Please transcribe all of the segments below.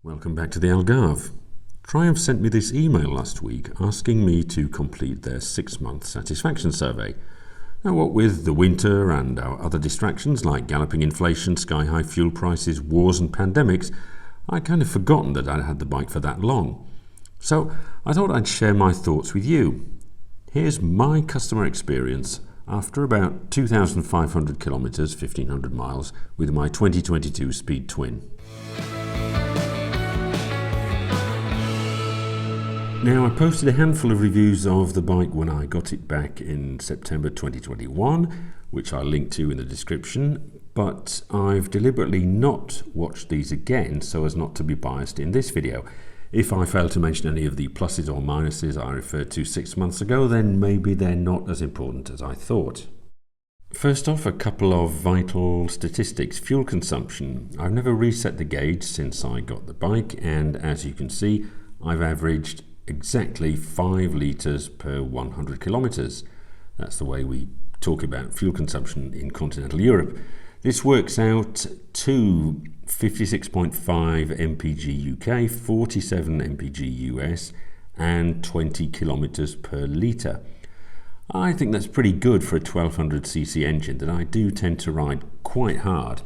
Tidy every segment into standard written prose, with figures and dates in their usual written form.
Welcome back to the Algarve. Triumph sent me this email last week asking me to complete their 6-month satisfaction survey. Now, what with the winter and our other distractions like galloping inflation, sky-high fuel prices, wars and pandemics, I'd kind of forgotten that I'd had the bike for that long. So I thought I'd share my thoughts with you. Here's my customer experience after about 2,500 kilometers, 1,500 miles, with my 2022 Speed Twin. Now, I posted a handful of reviews of the bike when I got it back in September 2021, which I'll link to in the description, but I've deliberately not watched these again so as not to be biased in this video. If I fail to mention any of the pluses or minuses I referred to 6 months ago, then maybe they're not as important as I thought. First off, a couple of vital statistics. Fuel consumption. I've never reset the gauge since I got the bike, and as you can see, I've averaged exactly 5 litres per 100 kilometres. That's the way we talk about fuel consumption in continental Europe. This works out to 56.5 mpg UK, 47 mpg US, and 20 kilometres per litre. I think that's pretty good for a 1200cc engine that I do tend to ride quite hard.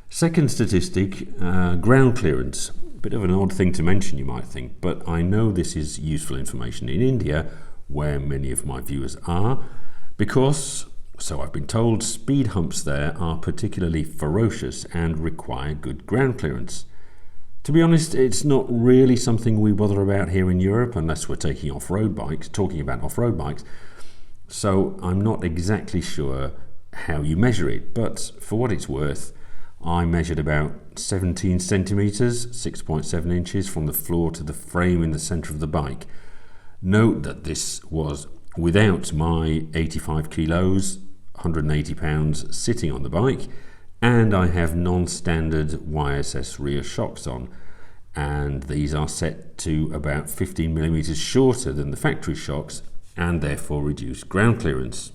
Second statistic, ground clearance. Bit of an odd thing to mention, you might think, but I know this is useful information in India, where many of my viewers are, because, so I've been told, speed humps there are particularly ferocious and require good ground clearance. To be honest, it's not really something we bother about here in Europe unless we're talking about off-road bikes, so I'm not exactly sure how you measure it, but for what it's worth, I measured about 17 centimetres, 6.7 inches from the floor to the frame in the centre of the bike. Note that this was without my 85 kilos, 180 pounds sitting on the bike, and I have non-standard YSS rear shocks on, and these are set to about 15 millimetres shorter than the factory shocks and therefore reduce ground clearance.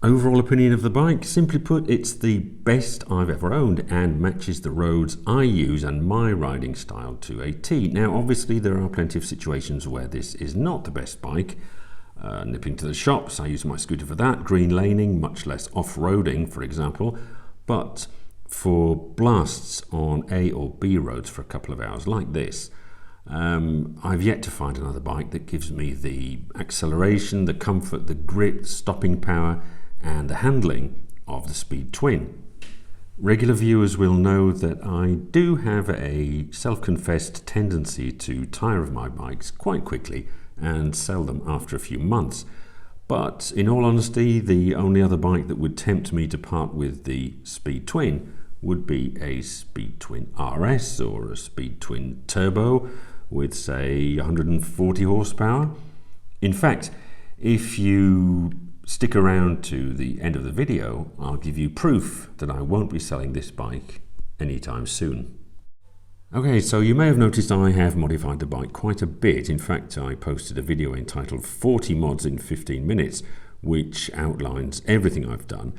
Overall opinion of the bike, simply put, it's the best I've ever owned and matches the roads I use and my riding style to a T. Now, obviously, there are plenty of situations where this is not the best bike. Nipping to the shops, I use my scooter for that. Green laning, much less off-roading, for example. But for blasts on A or B roads for a couple of hours like this, I've yet to find another bike that gives me the acceleration, the comfort, the grip, stopping power, and the handling of the Speed Twin. Regular viewers will know that I do have a self-confessed tendency to tire of my bikes quite quickly and sell them after a few months. But in all honesty, the only other bike that would tempt me to part with the Speed Twin would be a Speed Twin RS or a Speed Twin Turbo with, say, 140 horsepower. In fact, if you stick around to the end of the video, I'll give you proof that I won't be selling this bike anytime soon. Okay, so you may have noticed I have modified the bike quite a bit. In fact, I posted a video entitled 40 mods in 15 minutes, which outlines everything I've done.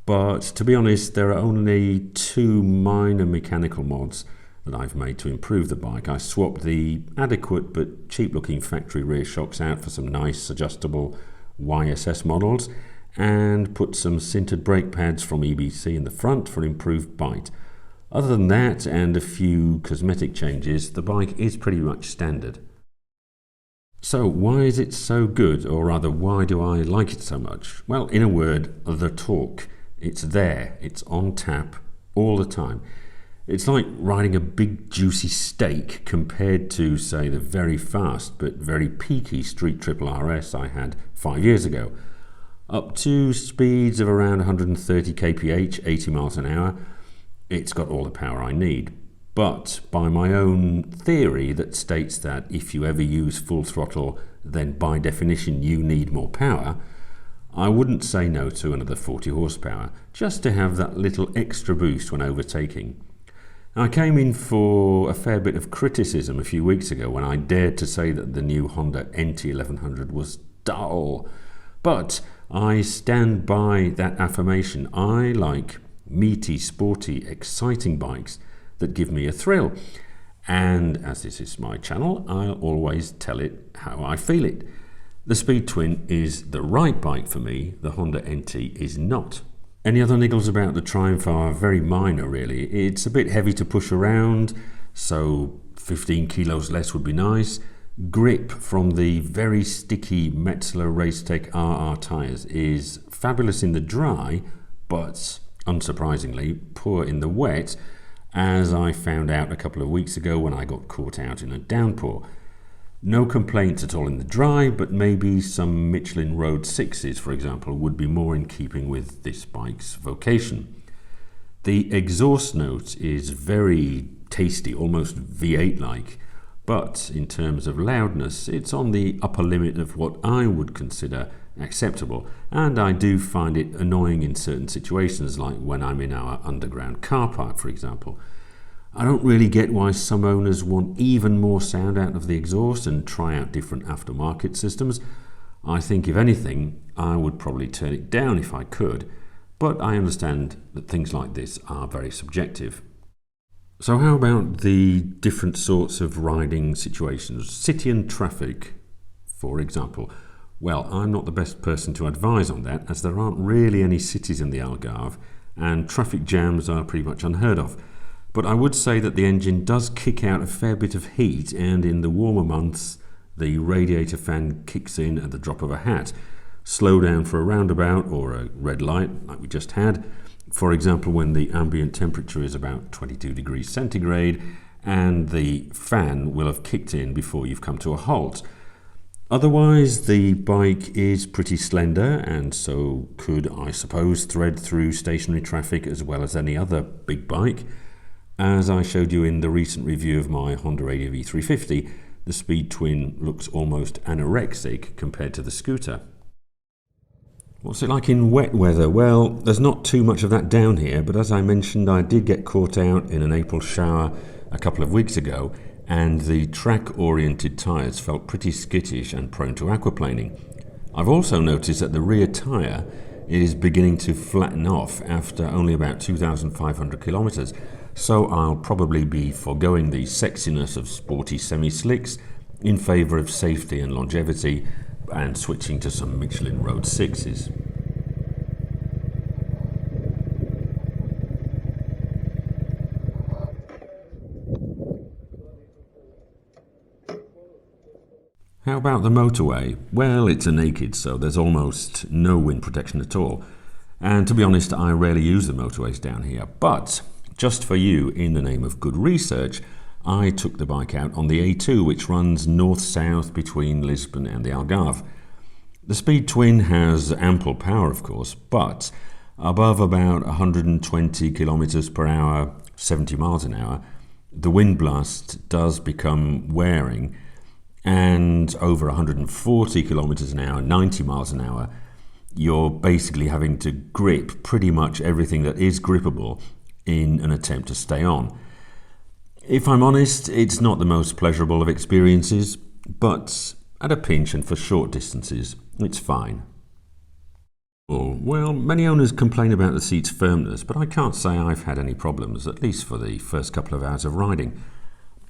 But to be honest, there are only 2 minor mechanical mods that I've made to improve the bike. I swapped the adequate but cheap looking factory rear shocks out for some nice adjustable YSS models and put some sintered brake pads from EBC in the front for improved bite. Other than that and a few cosmetic changes, the bike is pretty much standard. So why is it so good, or rather why do I like it so much? Well, in a word, the torque. It's there, it's on tap all the time. It's like riding a big juicy steak compared to, say, the very fast but very peaky Street Triple RS I had 5 years ago. Up to speeds of around 130 kph, 80 miles an hour, it's got all the power I need. But by my own theory that states that if you ever use full throttle, then by definition you need more power, I wouldn't say no to another 40 horsepower, just to have that little extra boost when overtaking. I came in for a fair bit of criticism a few weeks ago when I dared to say that the new Honda NT1100 was dull. But I stand by that affirmation. I like meaty, sporty, exciting bikes that give me a thrill. And as this is my channel, I'll always tell it how I feel it. The Speed Twin is the right bike for me, the Honda NT is not. Any other niggles about the Triumph are very minor really. It's a bit heavy to push around, so 15 kilos less would be nice. Grip from the very sticky Metzeler Racetech RR tyres is fabulous in the dry, but unsurprisingly poor in the wet, as I found out a couple of weeks ago when I got caught out in a downpour. No complaints at all in the dry, but maybe some Michelin Road 6s, for example, would be more in keeping with this bike's vocation. The exhaust note is very tasty, almost V8-like, but in terms of loudness, it's on the upper limit of what I would consider acceptable, and I do find it annoying in certain situations, like when I'm in our underground car park, for example. I don't really get why some owners want even more sound out of the exhaust and try out different aftermarket systems. I think, if anything, I would probably turn it down if I could, but I understand that things like this are very subjective. So how about the different sorts of riding situations? City and traffic, for example. Well, I'm not the best person to advise on that, as there aren't really any cities in the Algarve, and traffic jams are pretty much unheard of. But I would say that the engine does kick out a fair bit of heat, and in the warmer months, the radiator fan kicks in at the drop of a hat. Slow down for a roundabout or a red light, like we just had, for example, when the ambient temperature is about 22 degrees centigrade, and the fan will have kicked in before you've come to a halt. Otherwise, the bike is pretty slender, and so could, I suppose, thread through stationary traffic as well as any other big bike. As I showed you in the recent review of my Honda ADV 350, the Speed Twin looks almost anorexic compared to the scooter. What's it like in wet weather? Well, there's not too much of that down here, but as I mentioned, I did get caught out in an April shower a couple of weeks ago, and the track-oriented tyres felt pretty skittish and prone to aquaplaning. I've also noticed that the rear tyre is beginning to flatten off after only about 2,500 kilometres, so I'll probably be foregoing the sexiness of sporty semi-slicks in favour of safety and longevity and switching to some Michelin Road 6s. How about the motorway? Well, it's a naked, so there's almost no wind protection at all. And to be honest, I rarely use the motorways down here. But just for you, in the name of good research, I took the bike out on the A2, which runs north-south between Lisbon and the Algarve. The Speed Twin has ample power, of course, but above about 120 kilometers per hour, 70 miles an hour, the wind blast does become wearing, and over 140 kilometers an hour, 90 miles an hour, you're basically having to grip pretty much everything that is grippable in an attempt to stay on. If I'm honest, it's not the most pleasurable of experiences, but at a pinch and for short distances, it's fine. Oh, well, many owners complain about the seat's firmness, but I can't say I've had any problems, at least for the first couple of hours of riding.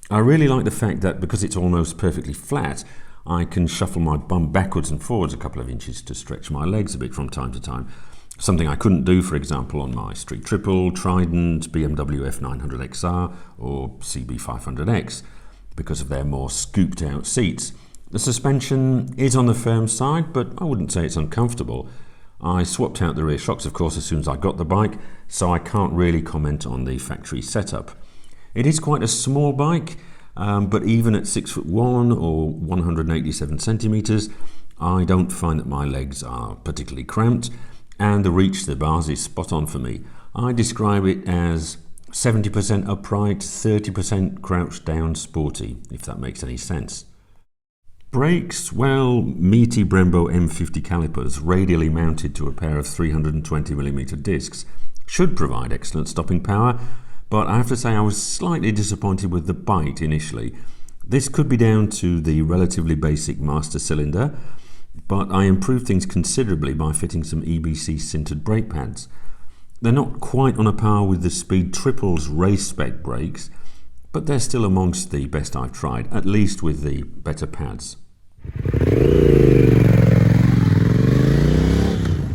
I really like the fact that because it's almost perfectly flat, I can shuffle my bum backwards and forwards a couple of inches to stretch my legs a bit from time to time. Something I couldn't do, for example, on my Street Triple, Trident, BMW F900XR or CB500X because of their more scooped out seats. The suspension is on the firm side, but I wouldn't say it's uncomfortable. I swapped out the rear shocks, of course, as soon as I got the bike, so I can't really comment on the factory setup. It is quite a small bike, but even at 6'1" or 187 centimeters, I don't find that my legs are particularly cramped, and the reach to the bars is spot on for me. I describe it as 70% upright, 30% crouched down sporty, if that makes any sense. Brakes, well, meaty Brembo M50 calipers radially mounted to a pair of 320mm discs should provide excellent stopping power, but I have to say I was slightly disappointed with the bite initially. This could be down to the relatively basic master cylinder, but I improved things considerably by fitting some EBC sintered brake pads. They're not quite on a par with the Speed Triple's race spec brakes, but they're still amongst the best I've tried, at least with the better pads.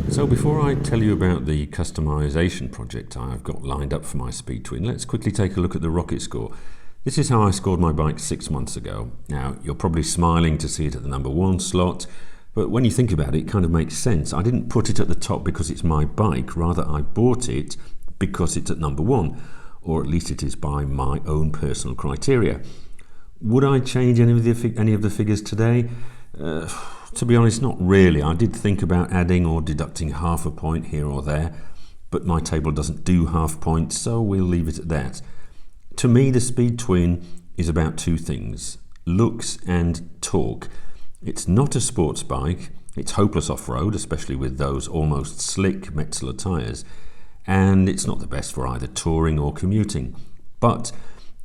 So before I tell you about the customization project I've got lined up for my Speed Twin, let's quickly take a look at the Rocket score. This is how I scored my bike 6 months ago. Now, you're probably smiling to see it at the number 1 slot, but when you think about it, it kind of makes sense. I didn't put it at the top because it's my bike, rather I bought it because it's at number 1, or at least it is by my own personal criteria. Would I change any of the figures today? To be honest, not really. I did think about adding or deducting half a point here or there, but my table doesn't do half points, so we'll leave it at that. To me, the Speed Twin is about 2 things: looks and torque. It's not a sports bike, it's hopeless off-road, especially with those almost slick Metzeler tyres, and it's not the best for either touring or commuting. But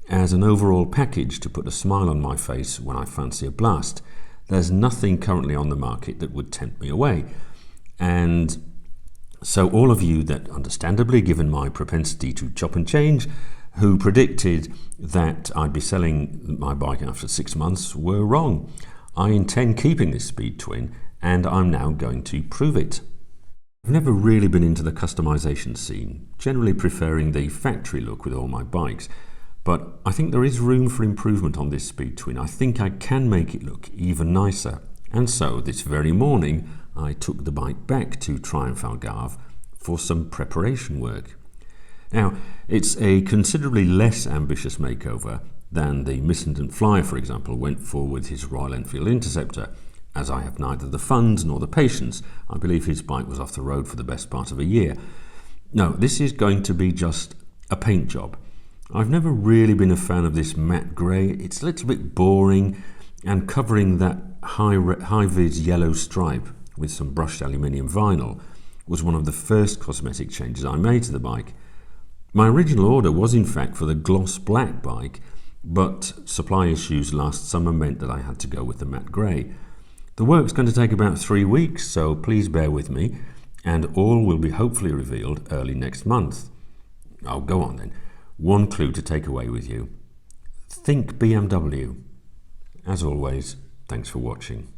as an overall package to put a smile on my face when I fancy a blast, there's nothing currently on the market that would tempt me away. And so all of you that, understandably, given my propensity to chop and change, who predicted that I'd be selling my bike after 6 months were wrong. I intend keeping this Speed Twin, and I'm now going to prove it. I've never really been into the customization scene, generally preferring the factory look with all my bikes, but I think there is room for improvement on this Speed Twin. I think I can make it look even nicer. And so this very morning, I took the bike back to Triumph Algarve for some preparation work. Now, it's a considerably less ambitious makeover than the Missenden Flyer, for example, went for with his Royal Enfield Interceptor. As I have neither the funds nor the patience, I believe his bike was off the road for the best part of a year. No, this is going to be just a paint job. I've never really been a fan of this matte grey. It's a little bit boring, and covering that high-vis yellow stripe with some brushed aluminium vinyl was one of the first cosmetic changes I made to the bike. My original order was in fact for the gloss black bike, but supply issues last summer meant that I had to go with the matte grey. The work's going to take about 3 weeks, so please bear with me, and all will be hopefully revealed early next month. Oh, go on then. One clue to take away with you. Think BMW. As always, thanks for watching.